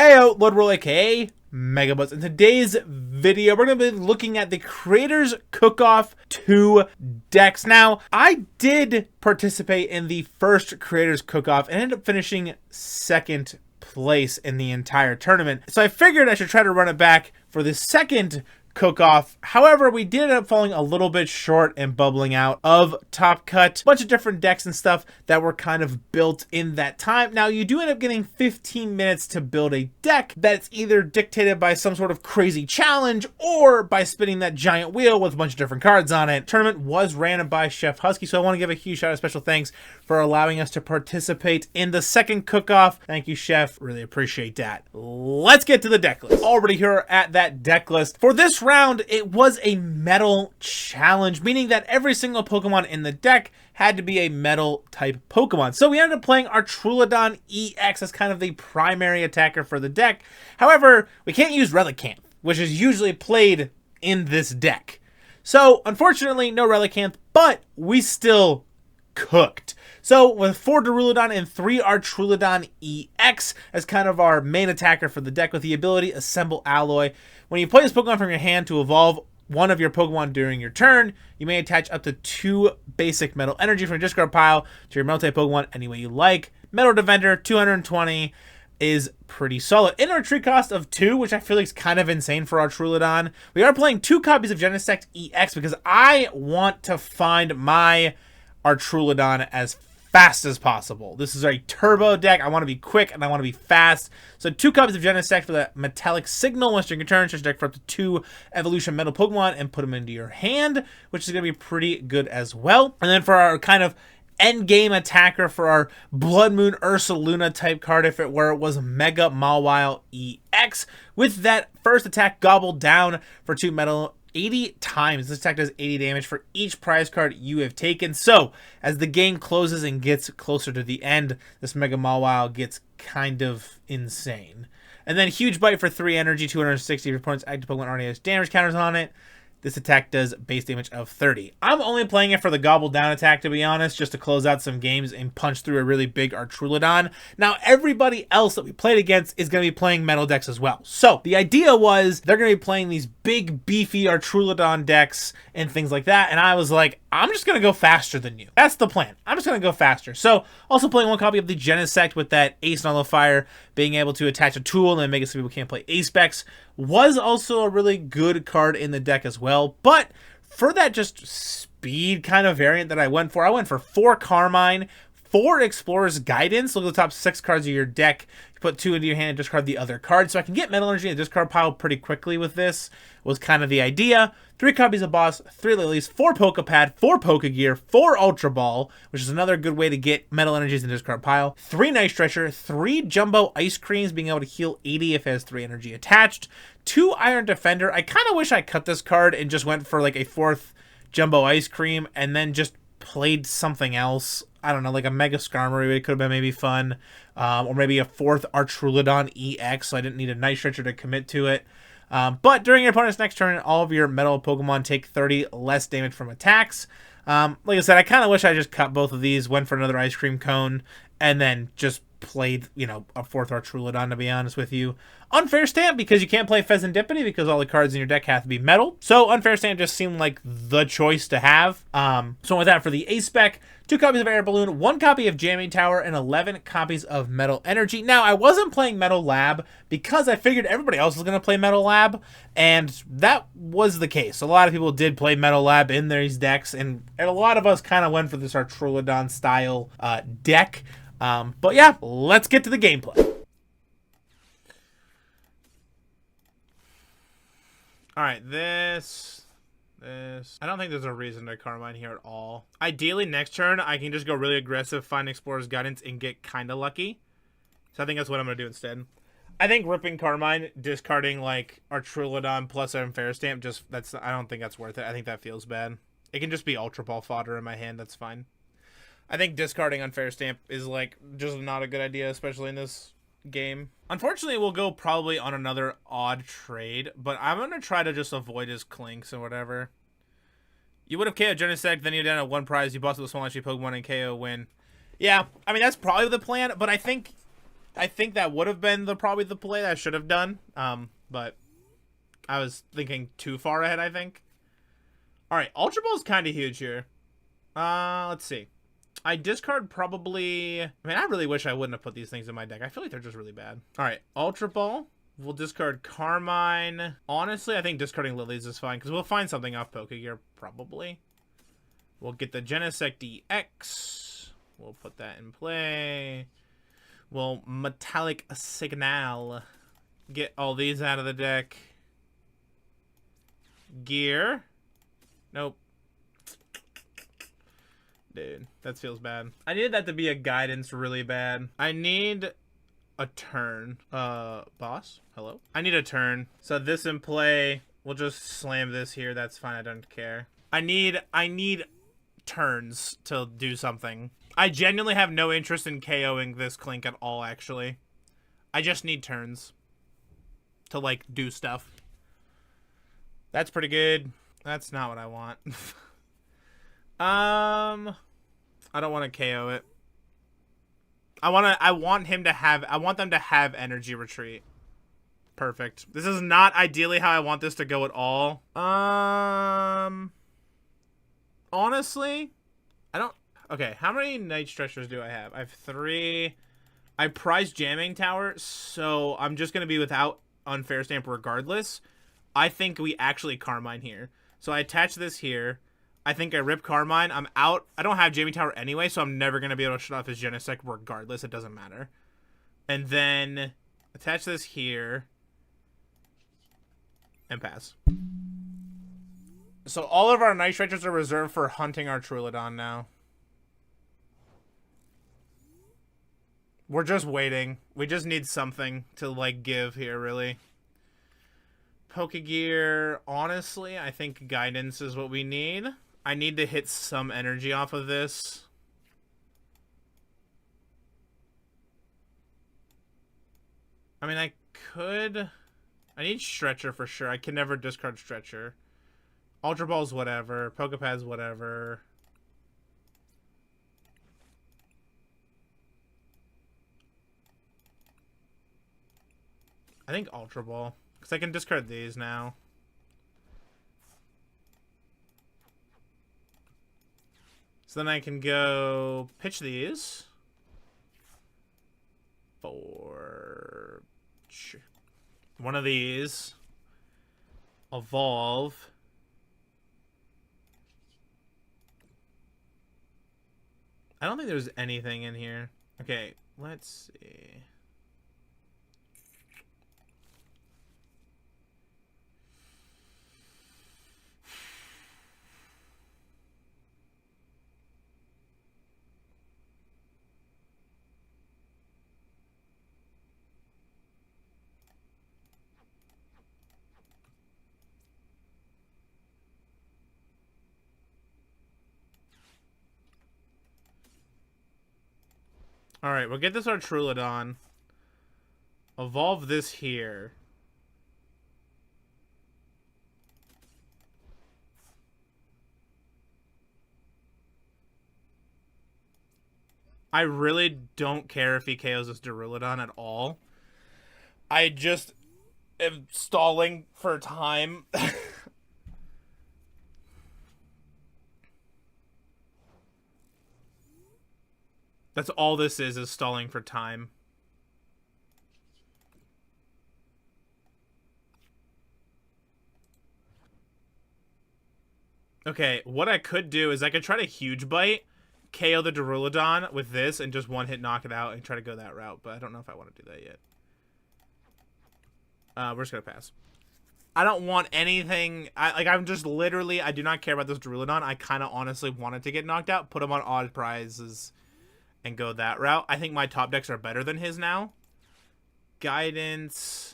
Ayo, Lord aka Megabuzz. In today's video, we're going to be looking at the Creators Cookoff 2 decks. Now, I did participate in the first Creators Cookoff and ended up finishing second place in the entire tournament. So I figured I should try to run it back for the second Cookoff. However, we did end up falling a little bit short and bubbling out of Top Cut. A bunch of different decks and stuff that were kind of built in that time. Now, you do end up getting 15 minutes to build a deck that's either dictated by some sort of crazy challenge or by spinning that giant wheel with a bunch of different cards on it. The tournament was ran by Chef Husky, so I want to give a huge shout out, special thanks for allowing us to participate in the second Cookoff. Thank you, Chef. Really appreciate that. Let's get to the deck list. Already here at that deck list. For this round, it was a metal challenge, meaning that every single Pokemon in the deck had to be a metal type Pokemon. So we ended up playing Archaludon EX as kind of the primary attacker for the deck. However, we can't use Relicanth, which is usually played in this deck. So unfortunately, no Relicanth, but we still cooked. So with 4 Duraludon and 3 Archaludon EX as kind of our main attacker for the deck with the ability Assemble Alloy. When you play this Pokemon from your hand to evolve one of your Pokemon during your turn, you may attach up to 2 basic metal energy from your discard pile to your metal type Pokemon any way you like. Metal Defender, 220 is pretty solid. In our retreat cost of 2, which I feel like is kind of insane for Archaludon, we are playing 2 copies of Genesect EX because I want to find my Archaludon as fast as possible. This is a turbo deck. I want to be quick and I want to be fast. So 2 copies of Genesect for the Metallic Signal. Once during your turn, search deck for up to 2 Evolution Metal Pokemon and put them into your hand, which is going to be pretty good as well. And then for our kind of end game attacker for our Blood Moon Ursaluna type card, if it were, it was Mega Mawile EX. With that first attack gobbled down for 2 metal 80 times. This attack does 80 damage for each prize card you have taken. So, as the game closes and gets closer to the end, this Mega Mawile gets kind of insane. And then Huge Bite for 3 energy, 260. If your opponent's active Pokemon already has damage counters on it, this attack does base damage of 30. I'm only playing it for the gobble down attack, to be honest, just to close out some games and punch through a really big Archaludon. Now, everybody else that we played against is going to be playing metal decks as well. So, the idea was they're going to be playing these big, beefy Archaludon decks and things like that. And I was like, I'm just going to go faster than you. That's the plan. I'm just going to go faster. So, also playing 1 copy of the Genesect with that Ace Nullifier, being able to attach a tool and then make it so people can't play Ace specs, was also a really good card in the deck as well. But for that just speed kind of variant that I went for 4 Carmine, 4 Explorer's Guidance. Look at the top 6 cards of your deck. You put 2 into your hand and discard the other card. So I can get Metal Energy in the discard pile pretty quickly with this, was kind of the idea. 3 copies of Boss, 3 Lilies, 4 Pokepad, 4 Pokegear, 4 Ultra Ball, which is another good way to get Metal Energies in the discard pile. 3 Night Stretcher, 3 Jumbo Ice Creams, being able to heal 80 if it has 3 energy attached. 2 Iron Defender. I kind of wish I cut this card and just went for like a 4th Jumbo Ice Cream and then just played something else. I don't know, like a Mega Skarmory. It could have been maybe fun. Or maybe a 4th Archaludon EX, so I didn't need a Night Stretcher to commit to it. But during your opponent's next turn, all of your metal Pokemon take 30 less damage from attacks. Like I said, I kind of wish I just cut both of these, went for another Ice Cream Cone, and then just played, you know, a 4th Archaludon, to be honest with you. Unfair Stamp, because you can't play Pheasantipity because all the cards in your deck have to be metal. So Unfair Stamp just seemed like the choice to have. So with that, for the Ace spec, 2 copies of Air Balloon, 1 copy of Jamming Tower, and 11 copies of Metal Energy. Now, I wasn't playing Metal Lab because I figured everybody else was going to play Metal Lab, and that was the case. A lot of people did play Metal Lab in these decks, and a lot of us kind of went for this Archaludon style deck. But yeah, let's get to the gameplay. Alright, this. I don't think there's a reason to Carmine here at all. Ideally, next turn, I can just go really aggressive, find Explorer's Guidance, and get kind of lucky. So I think that's what I'm going to do instead. I think ripping Carmine, discarding, like, Archaludon plus Unfair Stamp, I don't think that's worth it. I think that feels bad. It can just be Ultra Ball fodder in my hand, that's fine. I think discarding Unfair Stamp is, like, just not a good idea, especially in this game. Unfortunately, we'll go probably on another odd trade, but I'm going to try to just avoid his Clinks or whatever. You would have KO'd Genesect, then you're down at 1 prize, you boss with a small HP Pokemon and KO win. Yeah, I mean, that's probably the plan, but I think I think that would have been probably the play that I should have done. But I was thinking too far ahead, I think. All right, Ultra Ball is kind of huge here. Let's see. I discard probably... I mean, I really wish I wouldn't have put these things in my deck. I feel like they're just really bad. All right, Ultra Ball. We'll discard Carmine. Honestly, I think discarding Lilies is fine, because we'll find something off Pokegear, probably. We'll get the Genesect EX. We'll put that in play. We'll Metallic Signal. Get all these out of the deck. Gear. Nope. Dude, that feels bad. I needed that to be a guidance really bad. I need a turn. Boss? Hello? I need a turn. So this in play. We'll just slam this here. That's fine. I don't care. I need turns to do something. I genuinely have no interest in KOing this Clink at all, actually. I just need turns to, like, do stuff. That's pretty good. That's not what I want. I don't want to KO it. I want them to have energy retreat. Perfect. This is not ideally how I want this to go at all. Honestly, I don't... Okay, how many Night Stretchers do I have? I have 3. I prize Jamming Tower, so I'm just going to be without Unfair Stamp regardless. I think we actually Carmine here. So I attach this here. I think I rip Carmine. I'm out. I don't have Jamming Tower anyway, so I'm never going to be able to shut off his Genesect regardless. It doesn't matter. And then attach this here. And pass. So all of our Night Stretchers are reserved for hunting our Archaludon now. We're just waiting. We just need something to, like, give here, really. Pokegear, honestly, I think guidance is what we need. I need to hit some energy off of this. I mean, I could... I need Stretcher for sure. I can never discard Stretcher. Ultra Ball's whatever. Pokepad's whatever. I think Ultra Ball. Because I can discard these now. So then I can go pitch these. For one of these. Evolve. I don't think there's anything in here. Okay, let's see. Alright, we'll get this Archaludon. Evolve this here. I really don't care if he KOs this Duraludon at all. I just am stalling for time. That's all this is stalling for time. Okay, what I could do is I could try to Huge Bite, KO the Duraludon with this, and just one hit knock it out and try to go that route, but I don't know if I want to do that yet. We're just gonna pass. I don't want anything. I'm just literally, I do not care about this Duraludon. I kind of honestly want it to get knocked out, put him on odd prizes, and go that route. I think my top decks are better than his now. Guidance.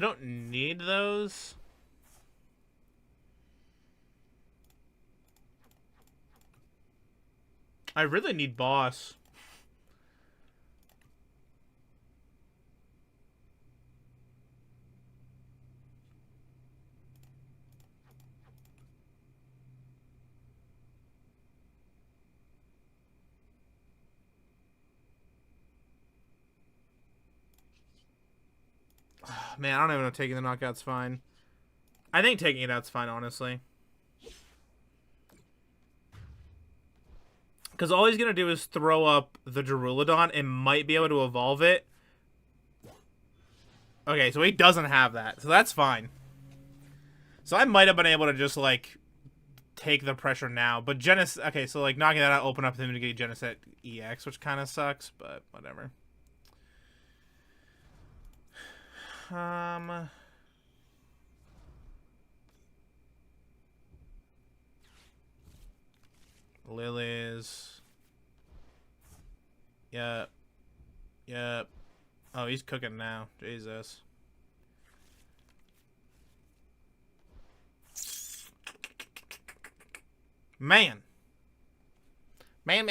I don't need those. I really need boss. Man, I don't even know if taking the knockout's fine. I think taking it out's fine, honestly. Because all he's going to do is throw up the Duraludon and might be able to evolve it. Okay, so he doesn't have that. So that's fine. So I might have been able to just, like, take the pressure now. But Genesect... Okay, so, like, knocking that out open up him to get Genesect EX, which kind of sucks, but whatever. Lilies. Yep. Yep. Oh, he's cooking now. Jesus. Man. Man.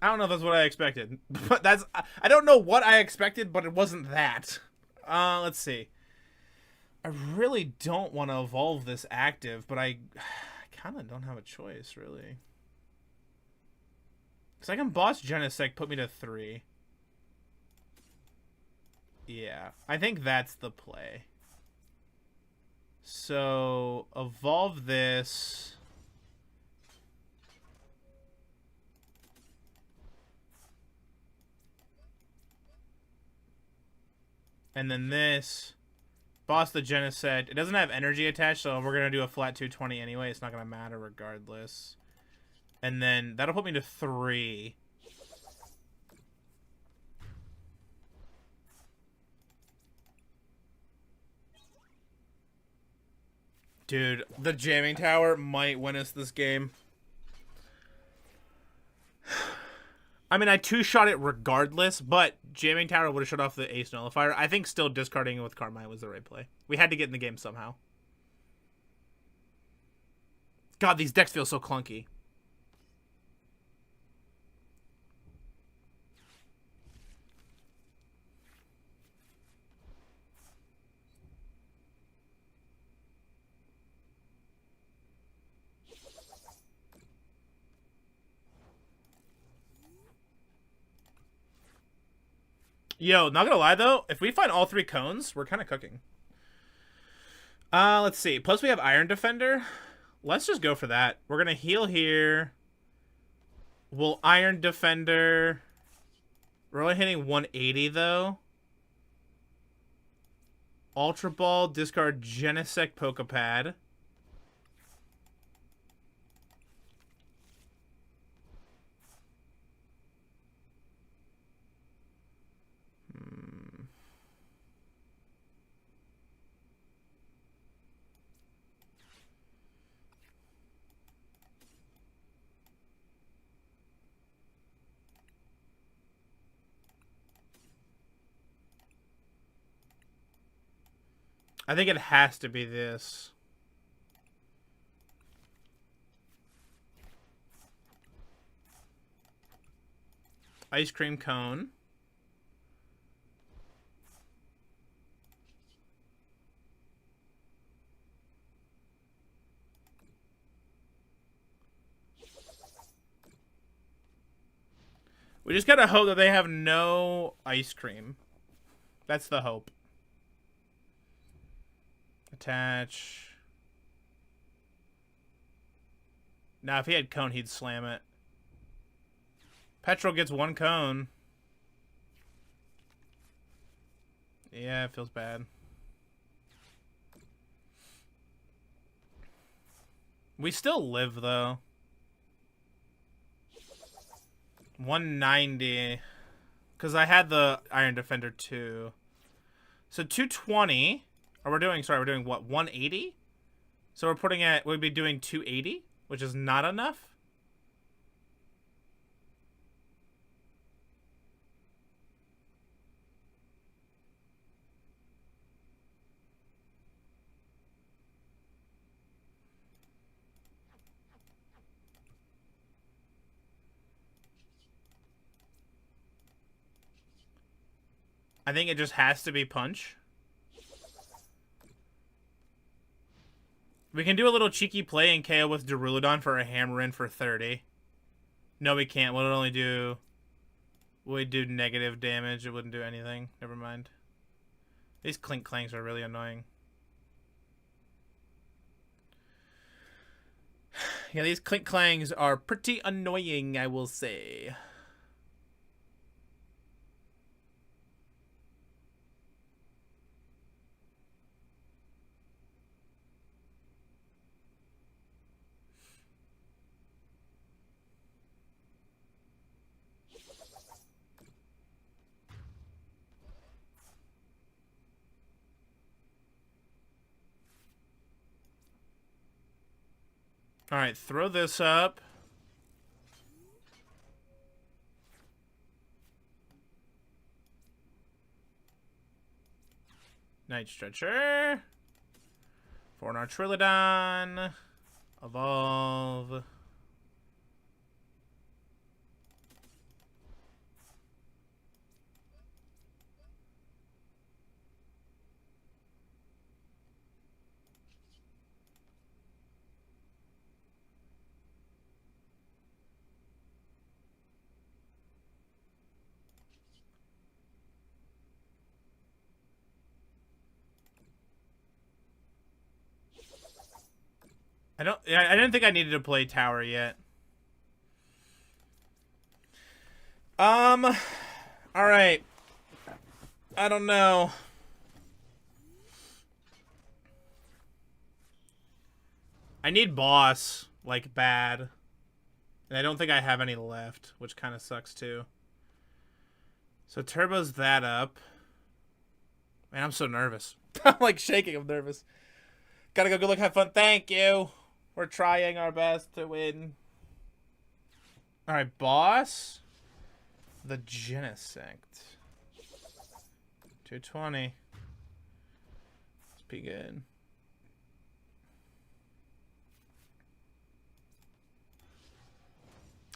I don't know if that's what I expected. But that's... I don't know what I expected, but it wasn't that. Let's see. I really don't want to evolve this active, but I kind of don't have a choice, really. Because I can boss Genesect, put me to 3. Yeah, I think that's the play. So, evolve this... And then this, boss the Genesect. It doesn't have energy attached, so we're going to do a flat 220 anyway. It's not going to matter regardless. And then that'll put me to 3. Dude, the jamming tower might win us this game. I mean, I two-shot it regardless, but jamming tower would have shut off the ace nullifier. I think still discarding it with Carmine was the right play. We had to get in the game somehow. God, these decks feel so clunky. Yo, not gonna lie though, if we find all 3 cones, we're kind of cooking. Let's see. Plus we have Iron Defender. Let's just go for that. We're gonna heal here. We'll Iron Defender. We're only hitting 180 though. Ultra Ball, discard Genesect Pokepad. I think it has to be this. Ice cream cone. We just gotta hope that they have no ice cream. That's the hope. Attach. Now, if he had cone, he'd slam it. Petrol gets 1 cone. Yeah, it feels bad. We still live, though. 190. Because I had the Iron Defender, too. So 220. Or we're doing, sorry, we're doing what, 180? So we're putting at, we'd be doing 280, which is not enough. I think it just has to be punch. We can do a little cheeky play and KO with Archaludon for a hammer in for 30. No, we can't. We'll only do... We'd do negative damage. It wouldn't do anything. Never mind. These clink clanks are really annoying. Yeah, these clink clangs are pretty annoying, I will say. Alright, throw this up. Night Stretcher. For an Archaludon. Evolve. I didn't think I needed to play tower yet. Alright. I don't know. I need boss, like, bad. And I don't think I have any left, which kind of sucks, too. So Turbo's that up. Man, I'm so nervous. I'm, like, shaking. I'm nervous. Gotta go. Good luck. Have fun. Thank you. We're trying our best to win. Alright, boss. The Genesect. 220. Let's be good.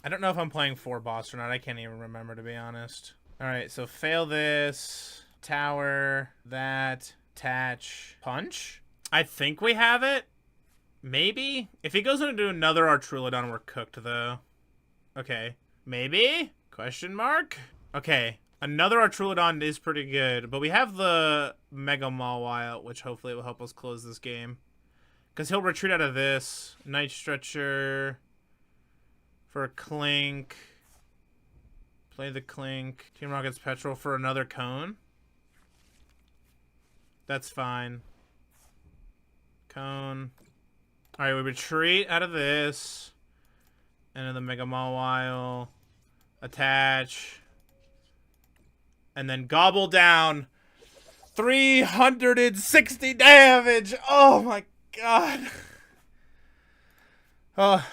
I don't know if I'm playing 4 boss or not. I can't even remember, to be honest. Alright, so fail this. Tower. That. Attach. Punch. I think we have it. Maybe? If he goes in to do another Archaludon, we're cooked, though. Okay. Maybe? Question mark? Okay. Another Archaludon is pretty good, but we have the Mega Mawile, which hopefully will help us close this game. Because he'll retreat out of this. Night Stretcher. For a Clink. Play the Clink. Team Rocket's Petrol for another Cone. That's fine. Cone. Alright, we retreat out of this. And then the Mega Mawile. Attach. And then gobble down. 360 damage! Oh my god. Oh.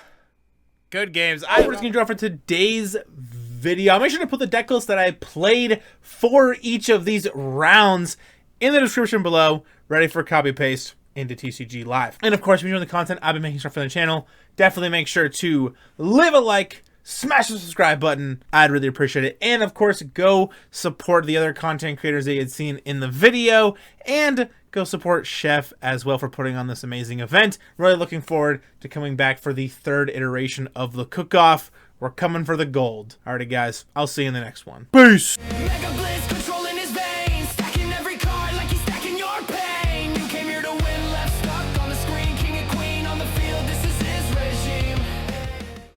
Good games. We're just going to draw for today's video. I'll make sure to put the deck list that I played for each of these rounds in the description below, ready for copy paste into TCG Live. And of course, if you enjoy the content I've been making stuff for the channel, definitely make sure to leave a like, smash the subscribe button. I'd really appreciate it. And of course, go support the other content creators that you had seen in the video, and go support Chef as well for putting on this amazing event. Really looking forward to coming back for the 3rd iteration of the cook-off. We're coming for the gold. Alrighty, guys. I'll see you in the next one. Peace!